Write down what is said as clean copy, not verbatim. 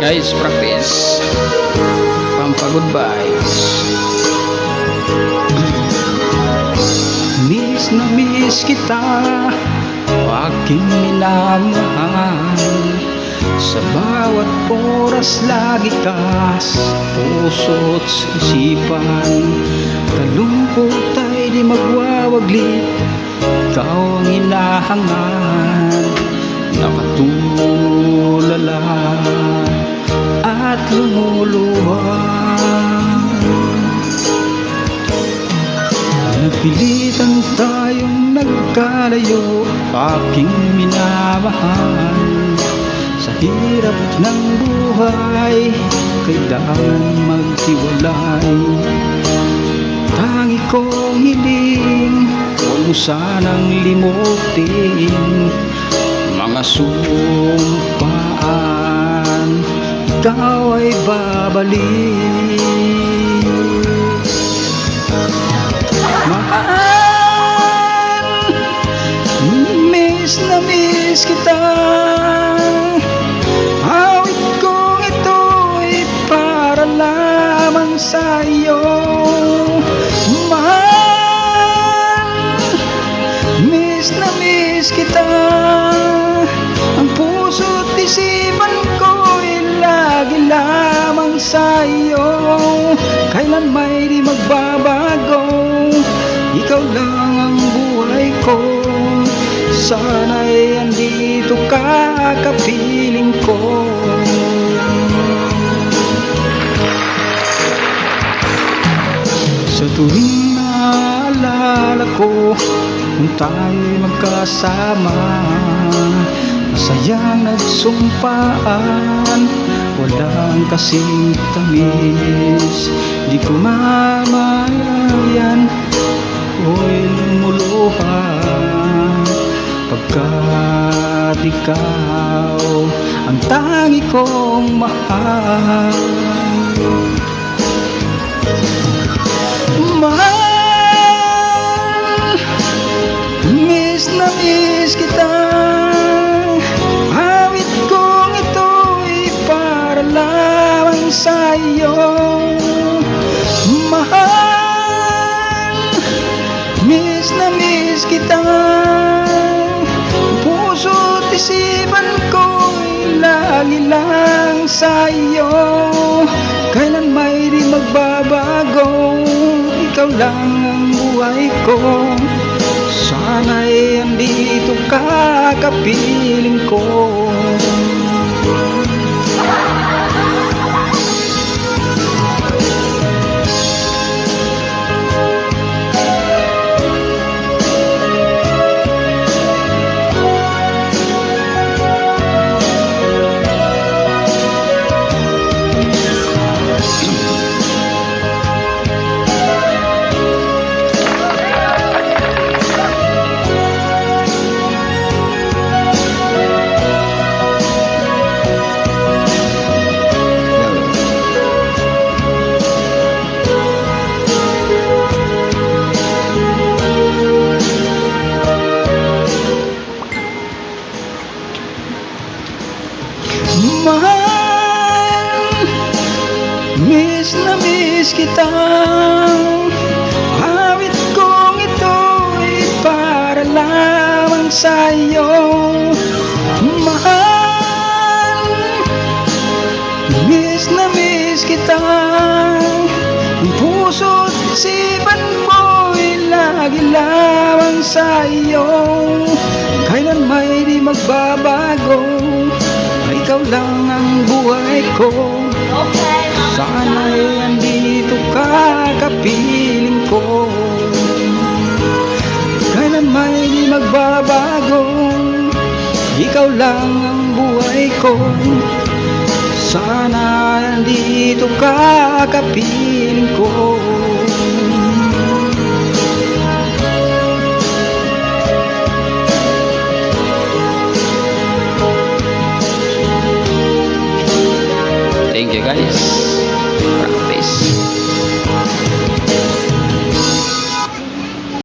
guys, practice pampagod vibes. Miss na miss kita, aking minamahal. Sa bawat oras lagi ka sa puso't sa isipan. Kalungkot ay di magwawaglit, ikaw ang hinahangad. Nakatulala at lumuluha. Napilitan tayong nagkalayo, aking minamahal. Sa hirap ng buhay, kailangan magtiwalay. Tangi kong hiling, huwag mo sanang limutin mga sumpaan, ikaw ay babalik. Mahal, miss na miss kita. Awit kong ito'y para lamang sa iyo. Mahal, miss na miss kita. Ang puso't isipan ko'y lagi lamang sa iyo. Kailan may di magbabago, ikaw lang ang buhay ko. Sana'y andito ka, kapiling ko. Sa tuwing naalala ko kung tayo'y magkasama, masayang nagsumpaan, walang kasing tamis. Di ko mamalayan, ako'y lumuluha pagkat ikaw ang tangi kong mahal. Mahal, miss na miss kita. Awit kong ito'y para lamang sa iyo. Mahal, miss na miss kita. Puso't isipan ko'y lagi lang sa iyo. Kailan may di magbabago, ikaw lang ang buhay ko. Sana'y andito ka, kapiling ko. Mahal, miss na miss kita. Awit kong ito'y para lamang sa iyo. Mahal, miss na miss kita. Ang puso't isipan mo'y lagi lamang sa iyo. Kailan may di magbabago, ikaw lang ang buhay ko. Sana'y andito ka, kapiling ko. Kailan may di magbabago, ikaw lang ang buhay ko. Sana'y andito ka, kapiling ko.